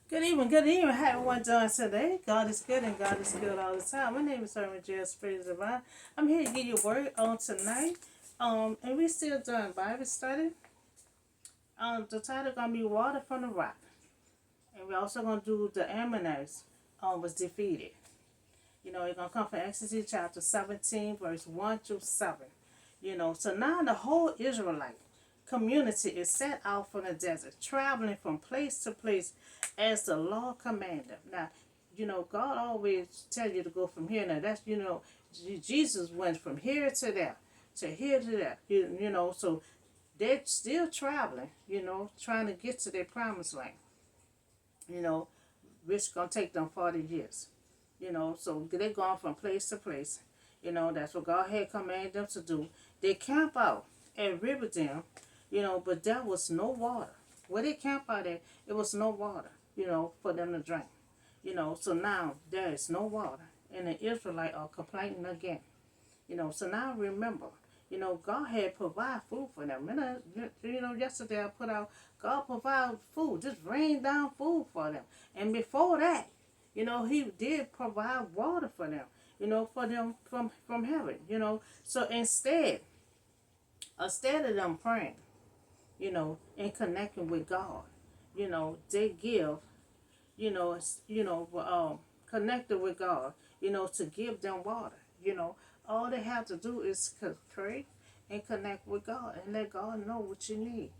Good evening. How everyone doing today? God is good and God is good all the time. My name is Sermon Jess Praise Divine. I'm here to give you a word on tonight. And we still doing Bible study. The title gonna be Water from the Rock. And we're also gonna do the Ammonites was defeated. It's gonna come from Exodus chapter 17, verse 1 through 7. So now the whole Israelite community is set out from the desert, traveling from place to place as the law commanded. Now, God always tell you to go from here. Now, Jesus went from here to there, to here to there. So they're still traveling, trying to get to their promised land, you know, which going to take them 40 years. So they're going from place to place. That's what God had commanded them to do. They camp out at River Dam, but there was no water. Where they camp out at, it was no water, for them to drink. So now there is no water. And the Israelites are complaining again. So now remember, God had provided food for them. And, yesterday I put out, God provided food, just rained down food for them. And before that, He did provide water for them, for them from heaven, So instead of them praying, and connecting with God, they give, connected with God, to give them water. All they have to do is pray and connect with God and let God know what you need,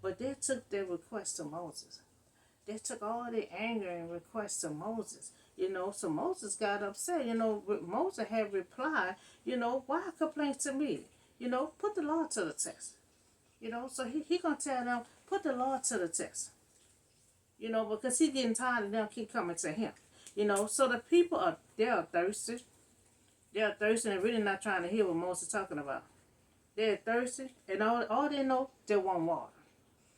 But they took their request to Moses. They took all their anger and request to Moses, So Moses got upset, Moses had replied, why complain to me? Put the law to the test. So he gonna tell them, put the law to the test. Because he getting tired of them keep coming to him. So the people they are thirsty. They are thirsty and really not trying to hear what Moses is talking about. They're thirsty and all they know, they want water.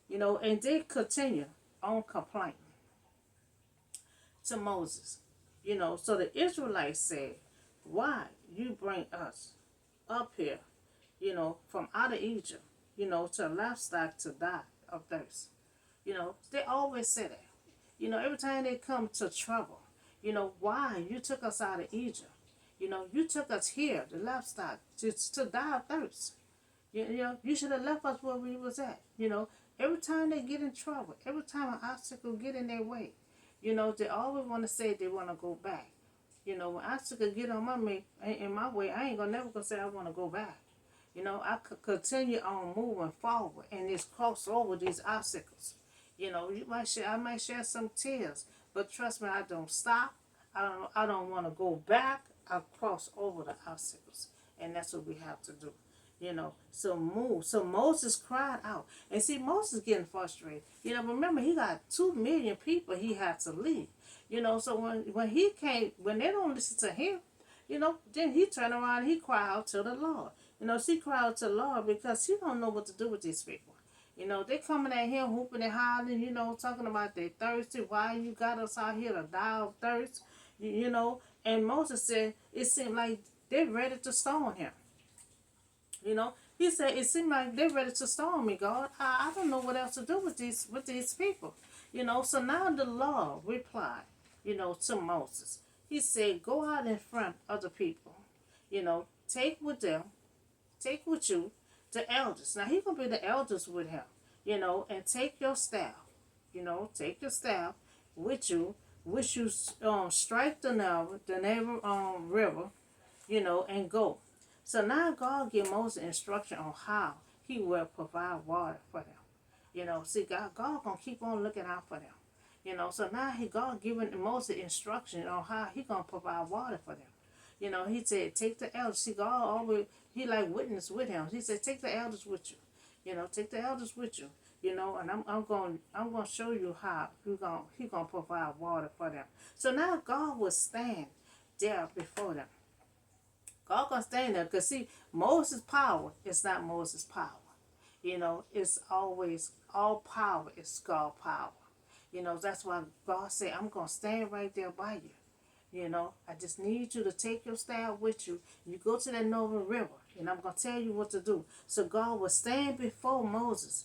And they continue on complaining to Moses. So the Israelites said, why you bring us up here, from out of Egypt, to livestock to die of thirst. They always say that. Every time they come to trouble, why you took us out of Egypt. You took us here, the livestock, to die of thirst. You should have left us where we was at. Every time they get in trouble, every time an obstacle get in their way, they always want to say they want to go back. When obstacle get on in my way, I ain't never gonna say I want to go back. I could continue on moving forward and just cross over these obstacles. I might share some tears, but trust me, I don't stop. I don't want to go back. I cross over the obstacles, and that's what we have to do. So move. So Moses cried out, and see, Moses getting frustrated. Remember he got 2 million people he had to lead. So when he came, when they don't listen to him, then he turned around and he cried out to the Lord. She cried out to the Lord because he don't know what to do with these people. They coming at him, hooping and hollering, talking about they thirsty. Why you got us out here to die of thirst? And Moses said, it seemed like they're ready to stone him. He said, it seemed like they're ready to stone me, God. I don't know what else to do with these people. So now the Lord replied, to Moses. He said, go out in front of the people. Take with you the elders. Now he's gonna be the elders with him, and take your staff, take your staff with you, which you strike the neighbor river, and go. So now God give Moses instruction on how he will provide water for them. See, God gonna keep on looking out for them. So now God giving Moses instruction on how he gonna provide water for them. He said, take the elders. See, God always, he like witness with him. He said, take the elders with you. Take the elders with you. And I'm going to show you how he gonna provide water for them. So now God will stand there before them. God gonna stand there because see, Moses' power is not Moses' power. It's always all power is God power. That's why God said, I'm gonna stand right there by you. I just need you to take your staff with you. You go to that Nova River, and I'm going to tell you what to do. So God will stand before Moses,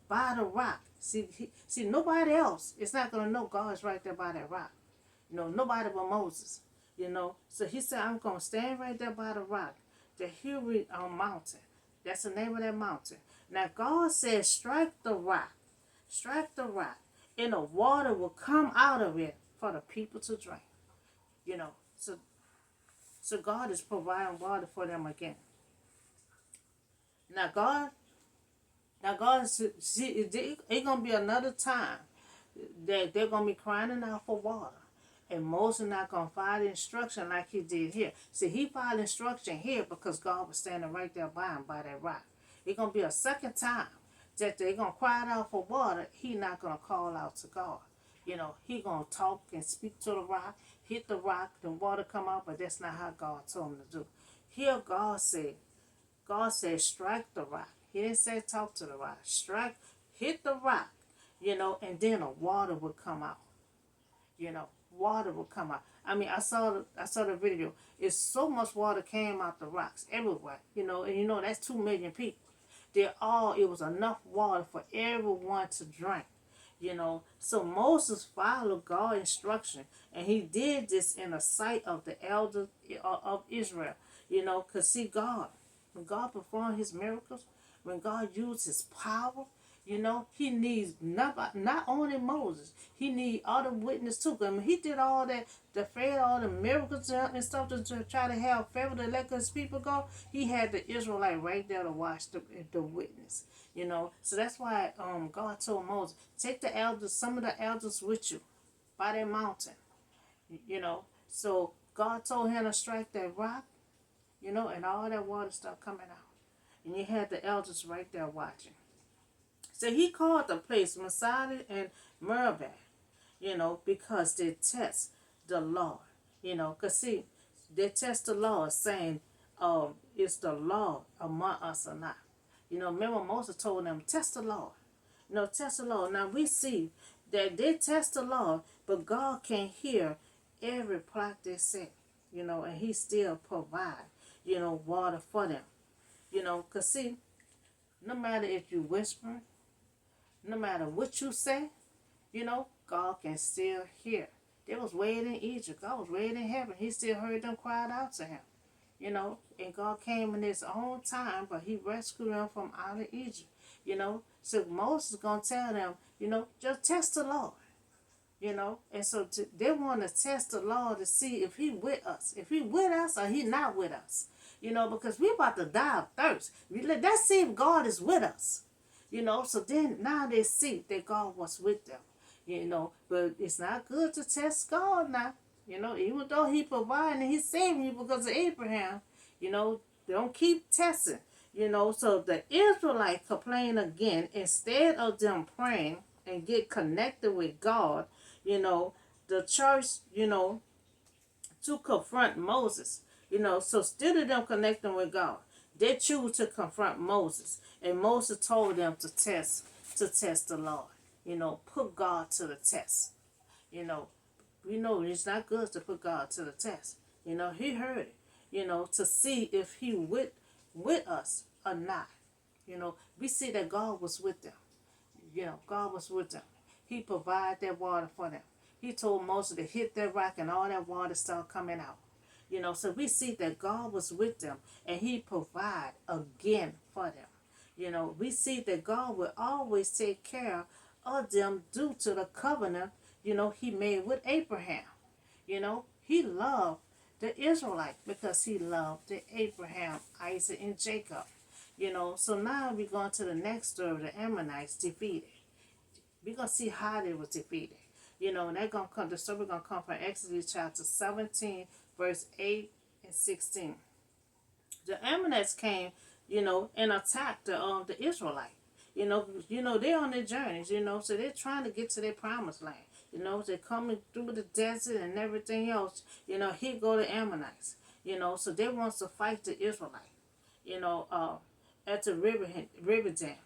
by the rock. See, nobody else is not going to know God's right there by that rock. Nobody but Moses. So he said, I'm going to stand right there by the rock, the Huron mountain. That's the name of that mountain. Now, God said, strike the rock, and the water will come out of it for the people to drink. You know, so God is providing water for them again. Now, see, it's going to be another time that they're going to be crying out for water. And Moses not going to follow the instruction like he did here. See, he followed instruction here because God was standing right there by him, by that rock. It's going to be a second time that they're going to cry out for water. He not going to call out to God. He going to talk and speak to the rock, hit the rock, the water come out, but that's not how God told him to do. Here God said, strike the rock. He didn't say talk to the rock. Strike, hit the rock, and then the water would come out. Water will come out. I mean, I saw the video. It's so much water came out the rocks everywhere. And that's 2 million people. It was enough water for everyone to drink. So Moses followed God's instruction, and he did this in the sight of the elders of Israel. Because see, when God performed his miracles, when God used his power, he needs not only Moses, he needs other witnesses too. I mean, he did all that, fed all the miracles and stuff to try to have favor to let his people go. He had the Israelite right there to watch the witness. So that's why God told Moses, take some of the elders with you by that mountain. So God told him to strike that rock, and all that water started coming out. And you had the elders right there watching. So he called the place Masada and Meribah, because they test the Lord. Because see, they test the Lord saying, is the Lord among us or not? Remember Moses told them, test the Lord. Test the Lord. Now we see that they test the Lord, but God can hear every plot they say, and he still provide, water for them. Because see, no matter if you whisper, no matter what you say, God can still hear. They was waiting in Egypt. God was waiting in heaven. He still heard them cry out to him. And God came in his own time, but he rescued them from out of Egypt. So Moses is going to tell them, just test the Lord. And so they want to test the Lord to see if he with us. If he with us or he not with us. Because we about to die of thirst. Let's see if God is with us. So then now they see that God was with them. But it's not good to test God now. Even though he provided and he saved you because of Abraham, don't keep testing. So the Israelites complain again. Instead of them praying and get connected with God, the church, to confront Moses. So instead of them connecting with God, they choose to confront Moses. And Moses told them to test the Lord. Put God to the test. We know it's not good to put God to the test. He heard it. To see if he with us or not. We see that God was with them. God was with them. He provided that water for them. He told Moses to hit that rock and all that water started coming out. So we see that God was with them and he provided again for them. We see that God will always take care of them due to the covenant, he made with Abraham. He loved the Israelites because he loved the Abraham, Isaac, and Jacob. So now we're going to the next story, the Ammonites defeated. We're going to see how they was defeated. And the story going to come from Exodus chapter 17, verse 8 and 16. The Ammonites came, and attacked the Israelites. They're on their journeys, so they're trying to get to their promised land. They're coming through the desert and everything else. Here go the Ammonites. So they want to fight the Israelites. At the river dam.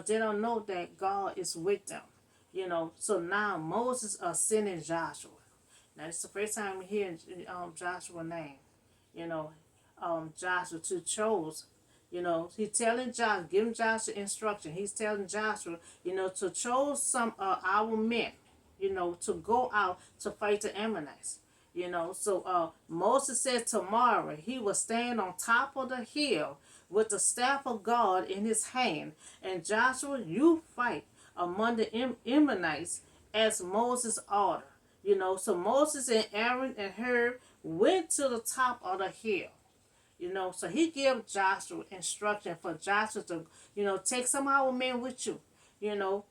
They don't know that God is with them. So now Moses are sending Joshua. Now it's the first time we hear Joshua's name. Joshua to chose, He's telling Joshua, giving Joshua instruction. He's telling Joshua, to choose some our men, to go out to fight the Ammonites. So Moses said tomorrow he will stand on top of the hill with the staff of God in his hand. And Joshua, you fight among the Ammonites as Moses ordered. So Moses and Aaron and Hur went to the top of the hill. So he gave Joshua instruction for Joshua to, take some of our men with you. You know,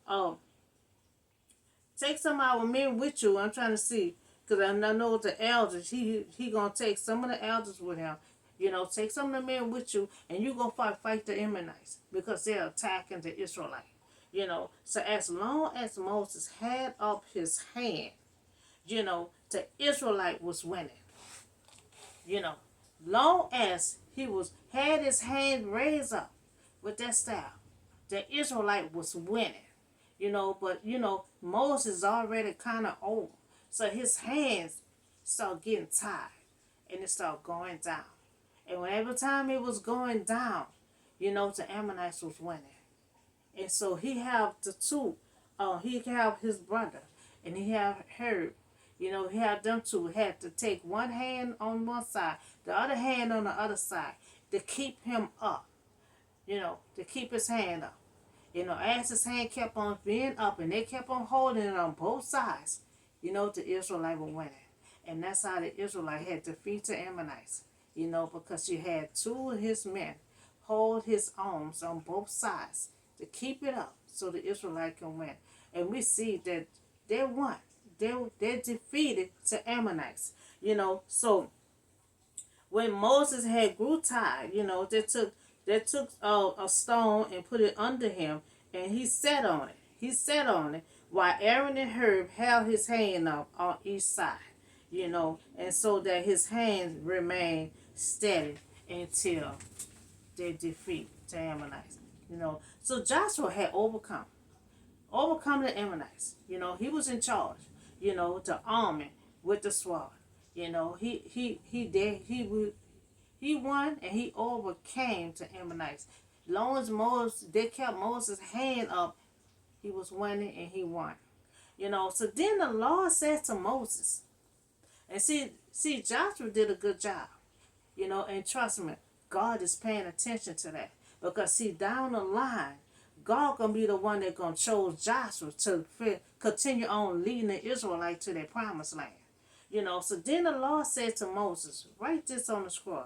take some of our men with you. I'm trying to see, because I know the elders, he gonna take some of the elders with him. Take some of the men with you, and you go fight the Ammonites because they're attacking the Israelites. So as long as Moses had up his hand, the Israelite was winning. You know, long as he had his hand raised up with that staff, the Israelite was winning. But Moses already kind of old, so his hands start getting tired, and it start going down. And every time it was going down, the Ammonites was winning. And so he have the two, he have his brother, and he have Herb. He had them two had to take one hand on one side, the other hand on the other side to keep him up, to keep his hand up. As his hand kept on being up and they kept on holding it on both sides, the Israelite were winning. And that's how the Israelite had defeated the Ammonites, because you had two of his men hold his arms on both sides to keep it up so the Israelite can win. And we see that they won. They defeated the Ammonites. So when Moses had grew tired, they took a stone and put it under him, and he sat on it. He sat on it while Aaron and Hur held his hand up on each side, and so that his hands remained steady until they defeat the Ammonites. So Joshua had overcome the Ammonites. He was in charge. The army with the sword. He won and he overcame the Ammonites. Long as they kept Moses' hand up, he was winning and he won. So then the Lord said to Moses, and see, Joshua did a good job. And trust me, God is paying attention to that. Because see, down the line, God gonna be the one that gonna choose Joshua to continue on leading the Israelites to their promised land. So then the Lord said to Moses, write this on the scroll,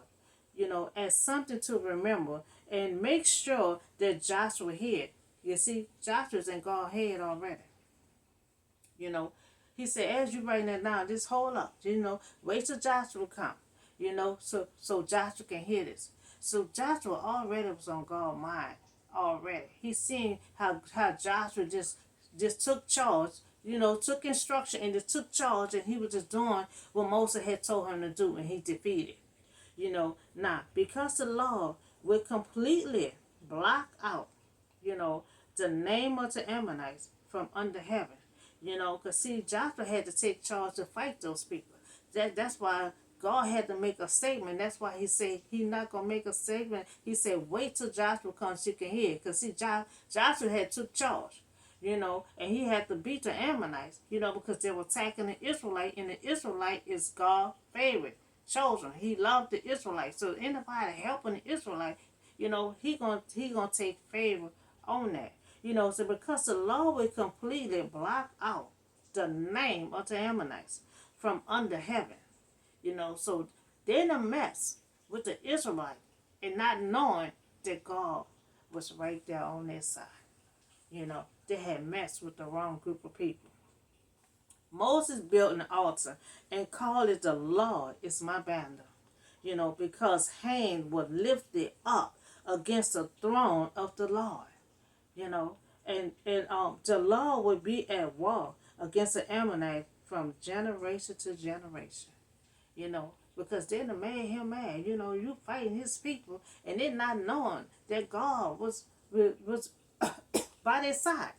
as something to remember, and make sure that Joshua heard. You see, Joshua's in God's head already. He said, as you writing that down, just hold up, wait till Joshua come, so Joshua can hear this. So Joshua already was on God's mind already. He's seen how Joshua just took charge, took instruction and just took charge, and he was just doing what Moses had told him to do, and he defeated. Now, because the Lord will completely block out, the name of the Ammonites from under heaven, because see, Joshua had to take charge to fight those people. That's why God had to make a statement. That's why he said he's not going to make a statement. He said, wait till Joshua comes, you can hear. Because see, Joshua had took charge, and he had to beat the Ammonites, because they were attacking the Israelite, and the Israelite is God's favorite, chosen. He loved the Israelites. So anybody helping the Israelite, he gonna take favor on that. So because the Lord will completely block out the name of the Ammonites from under heaven. So they're in a mess with the Israelite and not knowing that God was right there on their side. They had messed with the wrong group of people. Moses built an altar and called it the Lord is my banner. Because hand would lift it up against the throne of the Lord. And the Lord would be at war against the Ammonite from generation to generation. Because they done made him mad. You fighting his people, and they're not knowing that God was by their side.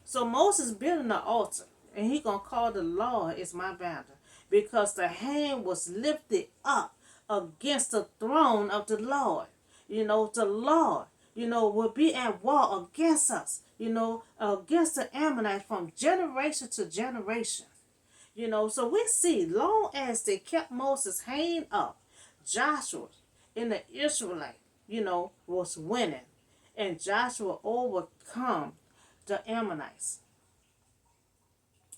So Moses building the altar, and he gonna call the Lord is my banner, because the hand was lifted up against the throne of the Lord. The Lord, will be at war against us, against the Ammonites from generation to generation. So we see, long as they kept Moses hanging up, Joshua and the Israelite, was winning. And Joshua overcome the Ammonites.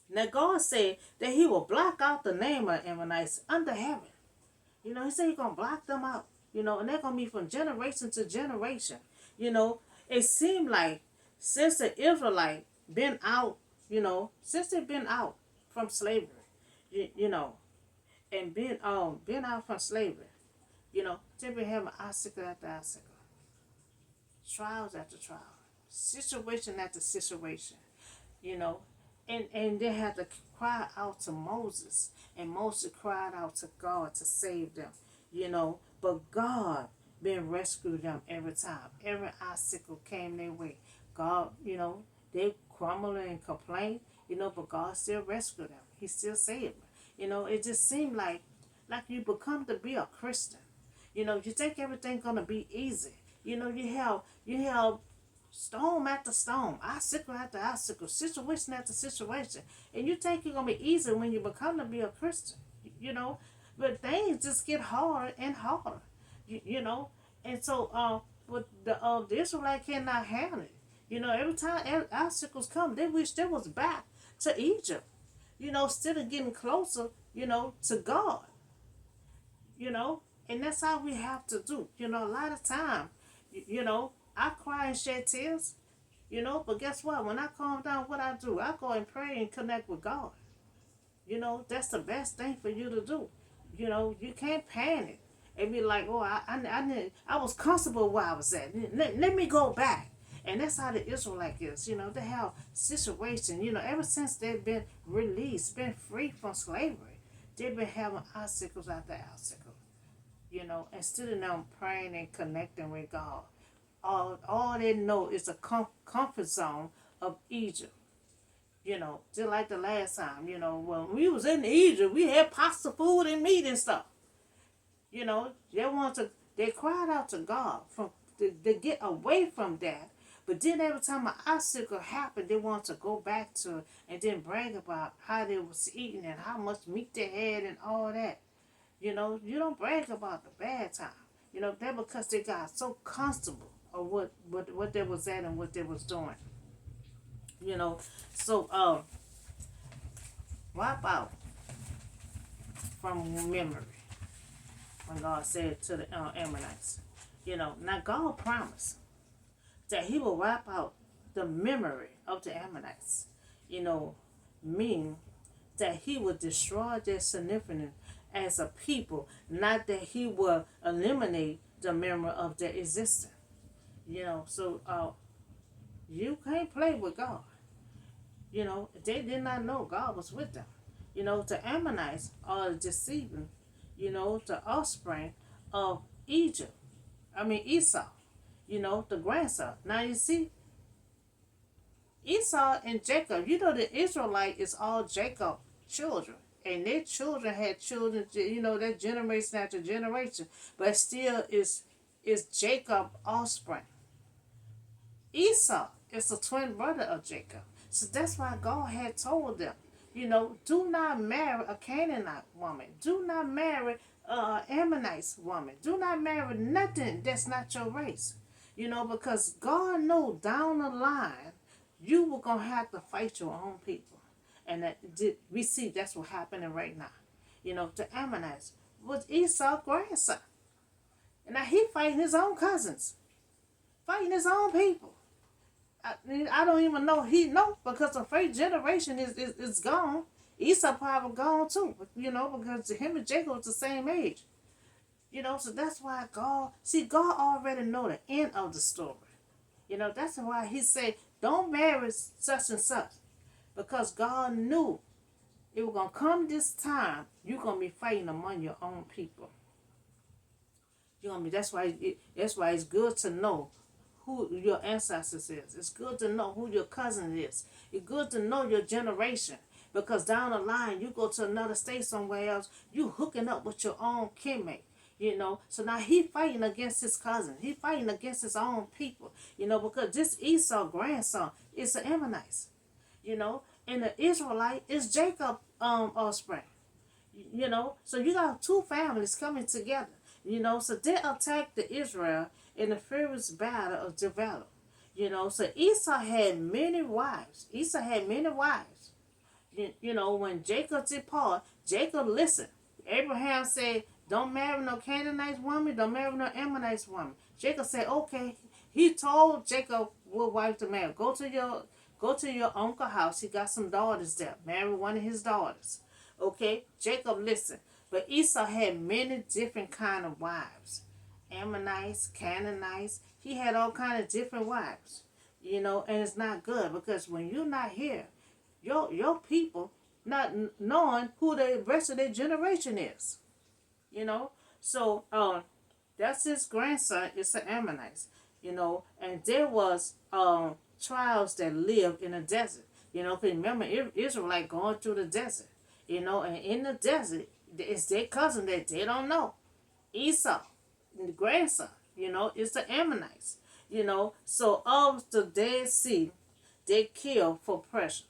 Now God said that he will block out the name of Ammonites under heaven. He said he's going to block them out. And they're going to be from generation to generation. It seemed like since the Israelite been out, since they've been out from slavery, and been out from slavery, they've been having obstacle after obstacle, trials after trial, situation after situation, you know, and they had to cry out to Moses, and Moses cried out to God to save them, but God been rescued them every time. Every obstacle came their way. God, they grumbled and complained, but God still rescued them. He still saved them. It just seemed like you become to be a Christian. You think everything's gonna be easy. You have storm after storm, obstacle after obstacle, situation after situation, and you think you're gonna be easy when you become to be a Christian. You know, but things just get harder and harder. And so but the Israelite cannot handle it. Every time obstacles come, they wish they was back to Egypt. Instead of getting closer, to God. And that's how we have to do. A lot of time, I cry and shed tears, but guess what? When I calm down, what I do, I go and pray and connect with God. That's the best thing for you to do. You can't panic and be like, oh, I was comfortable where I was at. Let me go back. And that's how the Israelite is. They have situation. Ever since they've been released, been free from slavery, they've been having obstacles after obstacles. Instead of them praying and connecting with God, all they know is the comfort zone of Egypt. Just like the last time, when we was in Egypt, we had pasta food and meat and stuff. They cried out to God to get away from that. But then every time an obstacle happened, they want to go back to it and then brag about how they was eating and how much meat they had and all that. You don't brag about the bad time. That because they got so comfortable of what they was at and what they was doing. So wipe out from memory when God said to the Ammonites. Now God promised that he will wipe out the memory of the Ammonites. Meaning that he will destroy their significance as a people, not that he will eliminate the memory of their existence. So you can't play with God. They did not know God was with them. The Ammonites are deceiving, the offspring of Egypt. Esau, the grandson. Now you see, Esau and Jacob, the Israelite is all Jacob children. And their children had children, that generation after generation. But still is Jacob offspring. Esau is the twin brother of Jacob. So that's why God had told them, do not marry a Canaanite woman. Do not marry Ammonite woman. Do not marry nothing that's not your race. Because God knows down the line, you were going to have to fight your own people. And we see that's what's happening right now. The Ammonites was Esau's grandson. And now he fighting his own cousins. Fighting his own people. I don't even know he know because the first generation is gone. Esau probably gone too, because him and Jacob was the same age. So that's why God already know the end of the story. That's why he said, don't marry such and such. Because God knew it was going to come this time, you're going to be fighting among your own people. That's why it's good to know who your ancestors is. It's good to know who your cousin is. It's good to know your generation. Because down the line, you go to another state somewhere else, you hooking up with your own kinmate. So now he fighting against his cousin. He fighting against his own people, because this Esau grandson is the Ammonites, and the Israelite is Jacob offspring. So you got two families coming together. So they attacked the Israel in the furious battle of Javelin. So Esau had many wives. When Jacob depart, Jacob listened. Abraham said, don't marry no Canaanite woman, don't marry no Ammonite woman. Jacob said, okay. He told Jacob what wife to marry. Go to your uncle house. He got some daughters there. Marry one of his daughters. Okay? Jacob listened. But Esau had many different kind of wives. Ammonites, Canaanites. He had all kind of different wives. And it's not good because when you're not here, your people not knowing who the rest of their generation is. So that's his grandson. It's the Ammonites. And there was tribes that lived in the desert. 'Cause remember Israelite going through the desert. And in the desert, it's their cousin that they don't know. Esau, the grandson. It's the Ammonites. So of the Dead Sea, they kill for pleasure.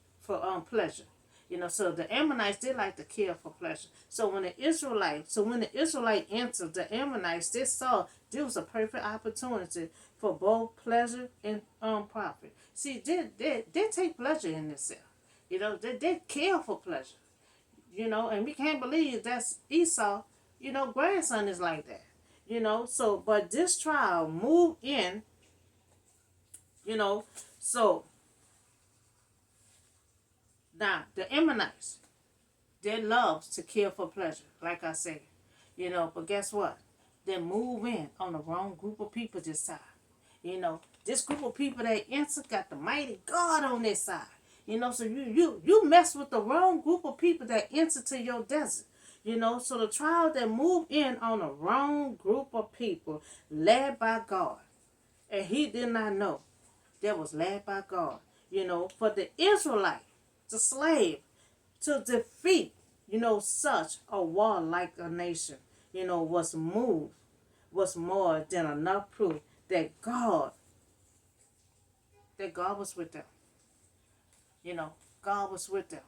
So the Ammonites, they like to kill for pleasure. So when the Israelite entered the Ammonites, they saw there was a perfect opportunity for both pleasure and profit. See, they take pleasure in themselves. They kill for pleasure. And we can't believe that's Esau, grandson is like that. So but this trial moved in, so now the Ammonites, they love to kill for pleasure, like I said. But guess what? They move in on the wrong group of people this time. This group of people that enter got the mighty God on their side. So you mess with the wrong group of people that enter to your desert. So the trial that moved in on the wrong group of people led by God. And he did not know that was led by God. For the Israelite, the slave, to defeat, such a warlike a nation, was more than enough proof that God was with them. God was with them.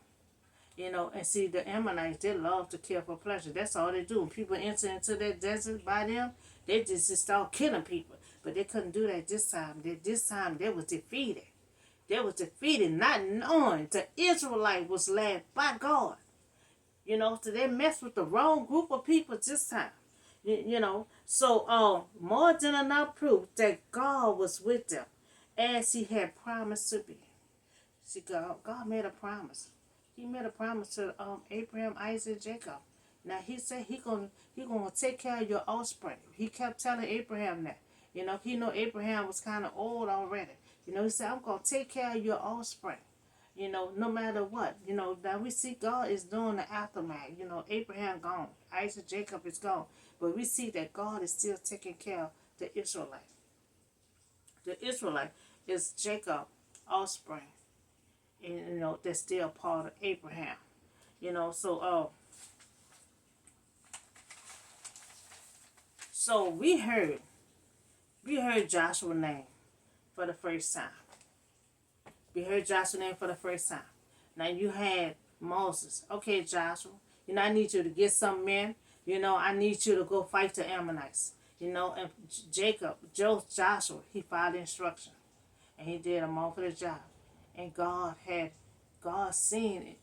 And see, the Ammonites, they love to kill for pleasure. That's all they do. When people enter into that desert by them, they just start killing people. But they couldn't do that this time. This time they was defeated. They was defeated, not knowing the Israelite was led by God. So they messed with the wrong group of people this time. So more than enough proof that God was with them as he had promised to be. See, God made a promise. He made a promise to Abraham, Isaac, Jacob. Now he said he gonna take care of your offspring. He kept telling Abraham that. He know Abraham was kind of old already. He said, I'm gonna take care of your offspring. No matter what. Now we see God is doing the aftermath. Abraham gone, Isaac, Jacob is gone, but we see that God is still taking care of the Israelite. The Israelite is Jacob offspring. And that's still part of Abraham. So we heard Joshua's name for the first time. Now you had Moses. Okay, Joshua, I need you to get some men. I need you to go fight the Ammonites. And Joshua, he followed instruction. And he did a marvelous job. And God seen it,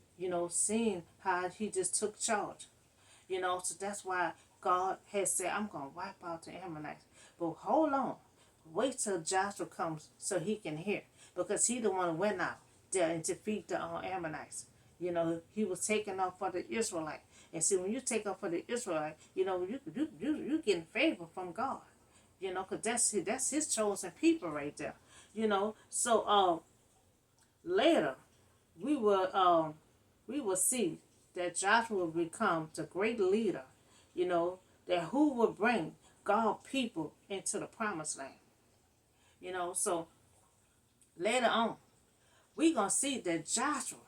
seen how he just took charge. So that's why God has said, I'm going to wipe out the Ammonites. But hold on. Wait till Joshua comes so he can hear. Because he the one who went out there and defeat the Ammonites. He was taking off for the Israelite. And see, when you take off for the Israelite, you getting favor from God. Because that's his chosen people right there. So later, we will see that Joshua will become the great leader, that who will bring God people into the promised land. So later on, we're going to see that Joshua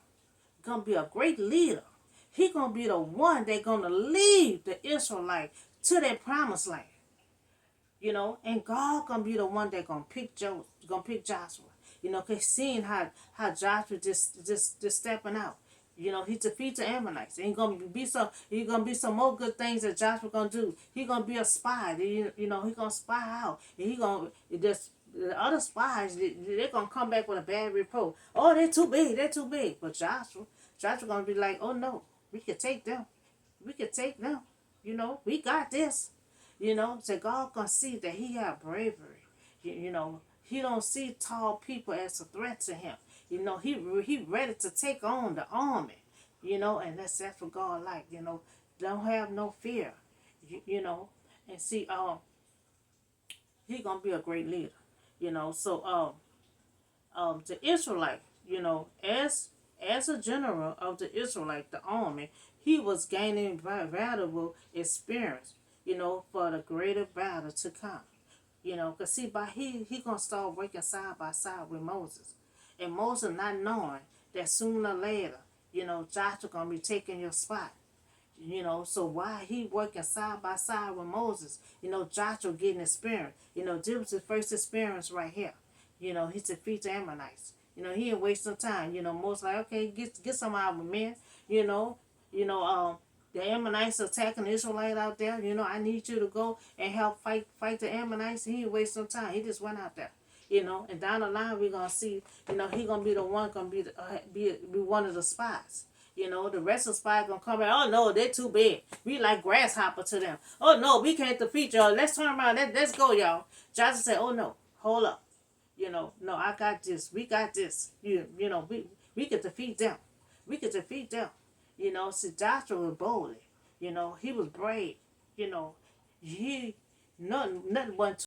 going to be a great leader. He's going to be the one that's going to lead the Israelites to that promised land. And God gonna be the one that gonna pick Joshua. Cause seeing how Joshua just stepping out. He defeats the Amalekites. And he gonna be some more good things that Joshua gonna do. He gonna be a spy. He gonna spy out. And he gonna just the other spies, they're gonna come back with a bad report. Oh, they're too big, they're too big. But Joshua gonna be like, oh no, we can take them. We can take them. We got this. So God gonna see that he have bravery. He don't see tall people as a threat to him. He ready to take on the army. And that's what God like. Don't have no fear. And see, he gonna be a great leader. So the Israelite, as a general of the Israelite, the army, he was gaining valuable experience, for the greater battle to come. Cause see, by he gonna start working side by side with Moses, and Moses not knowing that sooner or later, Joshua gonna be taking your spot. So while he working side by side with Moses, Joshua getting experience. This was his first experience right here. He defeat the Ammonites. He ain't waste no time. Moses like, okay, get some of our men. The Ammonites attacking the Israelite out there. I need you to go and help fight the Ammonites. He ain't waste no time. He just went out there. And down the line we're gonna see, he gonna be the one gonna be one of the spies. The rest of the spies gonna come out. Oh no, they're too big. We like grasshopper to them. Oh no, we can't defeat y'all. Let's turn around. Let's go, y'all. Joshua said, oh no, hold up. No, I got this. We got this. We could defeat them. We could defeat them. See, Joshua was boldly. He was brave. He nothing wasn't